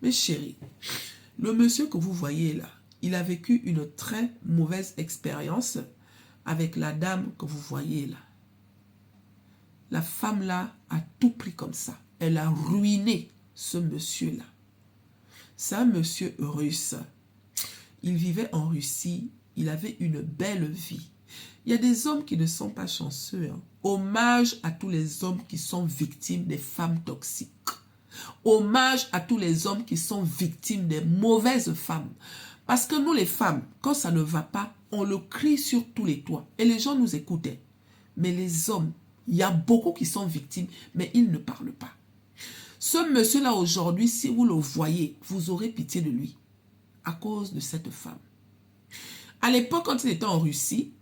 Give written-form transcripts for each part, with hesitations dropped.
Mes chéris, le monsieur que vous voyez là, il a vécu une très mauvaise expérience avec la dame que vous voyez là. La femme là a tout pris comme ça. Elle a ruiné ce monsieur là. C'est un monsieur russe. Il vivait en Russie. Il avait une belle vie. Il y a des hommes qui ne sont pas chanceux. Hein. Hommage à tous les hommes qui sont victimes des femmes toxiques. Hommage à tous les hommes qui sont victimes des mauvaises femmes. Parce que nous les femmes, quand ça ne va pas, on le crie sur tous les toits. Et les gens nous écoutaient. Mais les hommes, il y a beaucoup qui sont victimes, mais ils ne parlent pas. Ce monsieur-là aujourd'hui, si vous le voyez, vous aurez pitié de lui. À cause de cette femme. À l'époque, quand il était en Russie,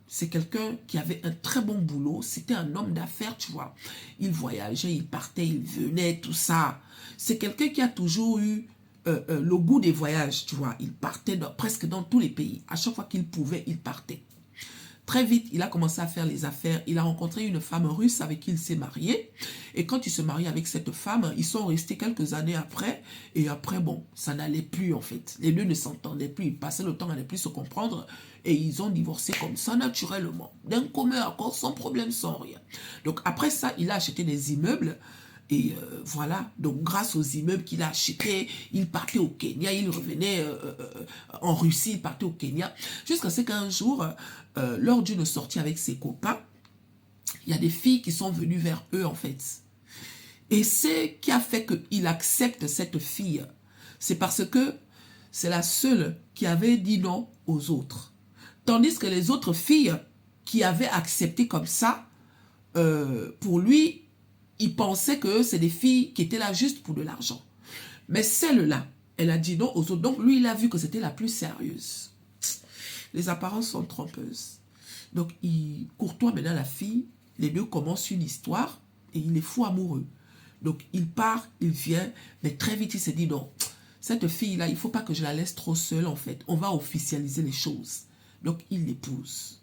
c'est quelqu'un qui avait un très bon boulot. C'était un homme d'affaires, tu vois. Il voyageait, il partait, il venait, tout ça. C'est quelqu'un qui a toujours eu le goût des voyages, tu vois. Il partait presque dans tous les pays. À chaque fois qu'il pouvait, il partait. Très vite, il a commencé à faire les affaires. Il a rencontré une femme russe avec qui il s'est marié. Et quand il se marie avec cette femme, ils sont restés quelques années après. Et après, bon, ça n'allait plus en fait. Les deux ne s'entendaient plus. Ils passaient le temps à ne plus se comprendre. Et ils ont divorcé comme ça naturellement. D'un commun accord, sans problème, sans rien. Donc après ça, il a acheté des immeubles. Et voilà, donc grâce aux immeubles qu'il a achetés, il partait au Kenya, il revenait en Russie, il partait au Kenya. Jusqu'à ce qu'un jour, lors d'une sortie avec ses copains, il y a des filles qui sont venues vers eux en fait. Et ce qui a fait qu'il accepte cette fille, c'est parce que c'est la seule qui avait dit non aux autres. Tandis que les autres filles qui avaient accepté comme ça, pour lui, il pensait que c'est des filles qui étaient là juste pour de l'argent. Mais celle-là, elle a dit non aux autres. Donc lui, il a vu que c'était la plus sérieuse. Les apparences sont trompeuses. Donc il courtoie maintenant la fille. Les deux commencent une histoire et il est fou amoureux. Donc il part, il vient, mais très vite il s'est dit non, cette fille-là, il ne faut pas que je la laisse trop seule en fait. On va officialiser les choses. Donc il l'épouse.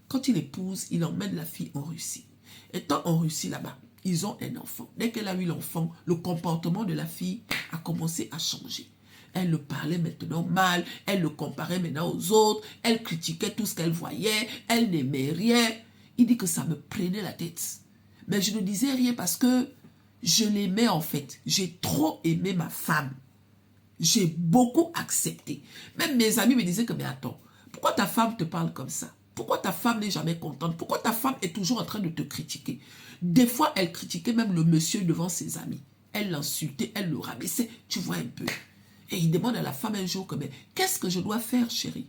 Quand il épouse, il emmène la fille en Russie. Étant en Russie là-bas, ils ont un enfant. Dès qu'elle a eu l'enfant, le comportement de la fille a commencé à changer. Elle le parlait maintenant mal, elle le comparait maintenant aux autres, elle critiquait tout ce qu'elle voyait, elle n'aimait rien. Il dit que ça me prenait la tête. Mais je ne disais rien parce que je l'aimais en fait. J'ai trop aimé ma femme. J'ai beaucoup accepté. Même mes amis me disaient que, mais attends, pourquoi ta femme te parle comme ça? Pourquoi ta femme n'est jamais contente? Pourquoi ta femme est toujours en train de te critiquer? Des fois, elle critiquait même le monsieur devant ses amis. Elle l'insultait, elle le rabaissait. Tu vois un peu. Et il demande à la femme un jour, qu'est-ce que je dois faire, chérie?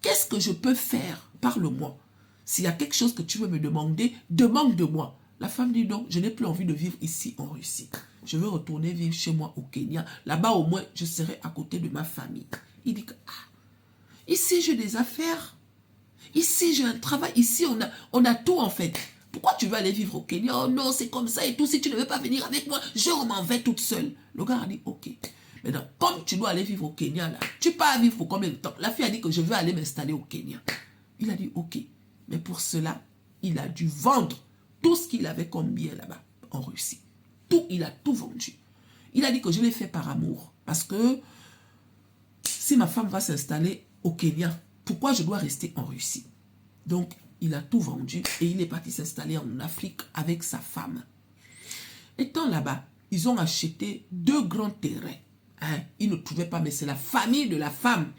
Qu'est-ce que je peux faire? Parle-moi. S'il y a quelque chose que tu veux me demander, demande de moi. La femme dit non, je n'ai plus envie de vivre ici en Russie. Je veux retourner vivre chez moi au Kenya. Là-bas, au moins, je serai à côté de ma famille. Il dit que, ici, j'ai des affaires. Ici, j'ai un travail. Ici, on a tout, en fait. Pourquoi tu veux aller vivre au Kenya? Oh non, c'est comme ça et tout. Si tu ne veux pas venir avec moi, je m'en vais toute seule. Le gars a dit, ok. Maintenant, comme tu dois aller vivre au Kenya, là, tu pars vivre pour combien de temps? La fille a dit que je veux aller m'installer au Kenya. Il a dit, ok. Mais pour cela, il a dû vendre tout ce qu'il avait comme bien là-bas, en Russie. Tout, il a tout vendu. Il a dit que je l'ai fait par amour. Parce que si ma femme va s'installer au Kenya, pourquoi je dois rester en Russie? Donc, il a tout vendu et il est parti s'installer en Afrique avec sa femme. Étant là-bas, ils ont acheté 2 grands terrains. Hein? Ils ne trouvaient pas, mais c'est la famille de la femme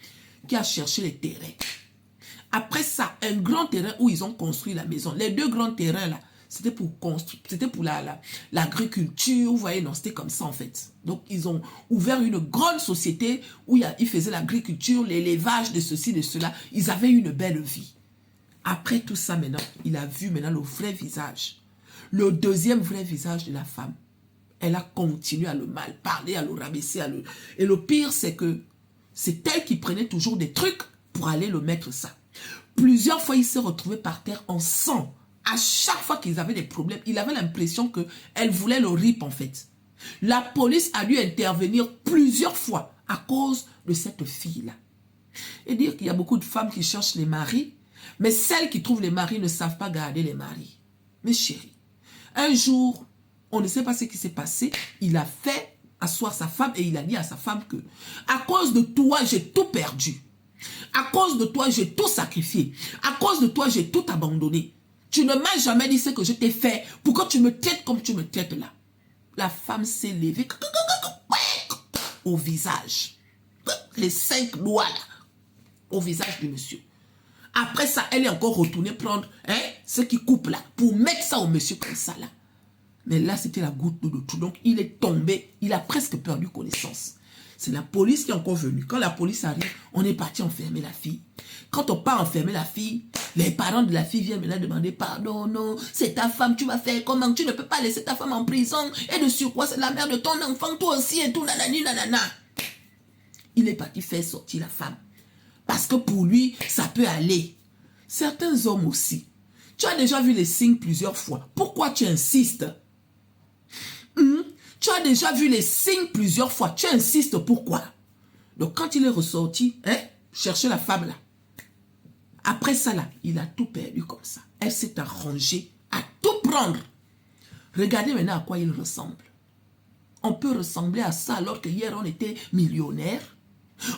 qui a cherché les terrains. Après ça, un grand terrain où ils ont construit la maison. Les 2 grands terrains là, c'était pour construire, c'était pour l'agriculture, vous voyez, non, c'était comme ça en fait. Donc, ils ont ouvert une grande société où ils faisaient l'agriculture, l'élevage de ceci, de cela. Ils avaient une belle vie. Après tout ça, maintenant, il a vu maintenant le vrai visage. Le deuxième vrai visage de la femme. Elle a continué à le mal parler, à le rabaisser. Et le pire, c'est que c'est elle qui prenait toujours des trucs pour aller le mettre ça. Plusieurs fois, il s'est retrouvé par terre en sang. À chaque fois qu'ils avaient des problèmes, il avait l'impression qu'elle voulait le rip en fait. La police a dû intervenir plusieurs fois à cause de cette fille-là. Et dire qu'il y a beaucoup de femmes qui cherchent les maris, mais celles qui trouvent les maris ne savent pas garder les maris. Mes chéris, un jour, on ne sait pas ce qui s'est passé, il a fait asseoir sa femme et il a dit à sa femme que à cause de toi, j'ai tout perdu. À cause de toi, j'ai tout sacrifié. À cause de toi, j'ai tout abandonné. Tu ne m'as jamais dit ce que je t'ai fait pour que tu me traites comme tu me traites là. La femme s'est levée au visage. Les 5 doigts là, au visage du monsieur. Après ça, elle est encore retournée prendre ce qui coupe là, pour mettre ça au monsieur comme ça là. Mais là, c'était la goutte d'eau de tout. Donc, il est tombé, il a presque perdu connaissance. C'est la police qui est encore venue. Quand la police arrive, on est parti enfermer la fille. Quand on part enfermer la fille, les parents de la fille viennent maintenant demander pardon, non, c'est ta femme, tu vas faire comment? Tu ne peux pas laisser ta femme en prison. Et de surcroît, c'est la mère de ton enfant, toi aussi et tout, nanani, nanana. Il est parti faire sortir la femme. Parce que pour lui, ça peut aller. Certains hommes aussi. Tu as déjà vu les signes plusieurs fois. Pourquoi tu insistes? Tu as déjà vu les signes plusieurs fois. Tu insistes pourquoi? Donc quand il est ressorti, chercher la femme là. Après ça là, il a tout perdu comme ça. Elle s'est arrangée à tout prendre. Regardez maintenant à quoi il ressemble. On peut ressembler à ça alors que hier on était millionnaire.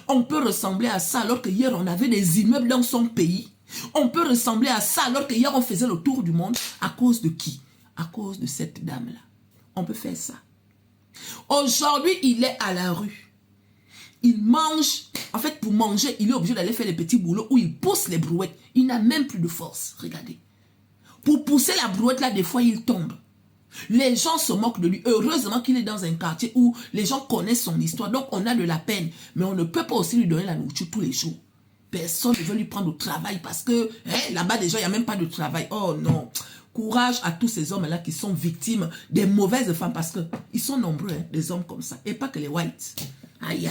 On peut ressembler à ça alors que hier on avait des immeubles dans son pays. On peut ressembler à ça alors que hier on faisait le tour du monde. À cause de qui? À cause de cette dame-là. On peut faire ça. Aujourd'hui, il est à la rue. Il mange. En fait, pour manger, il est obligé d'aller faire les petits boulots où il pousse les brouettes. Il n'a même plus de force. Regardez. Pour pousser la brouette, là, des fois, il tombe. Les gens se moquent de lui. Heureusement qu'il est dans un quartier où les gens connaissent son histoire. Donc, on a de la peine. Mais on ne peut pas aussi lui donner la nourriture tous les jours. Personne ne veut lui prendre au travail parce que là-bas, déjà, il n'y a même pas de travail. Oh non. Courage à tous ces hommes-là qui sont victimes des mauvaises femmes parce qu'ils sont nombreux, des hommes comme ça. Et pas que les whites. Aïe.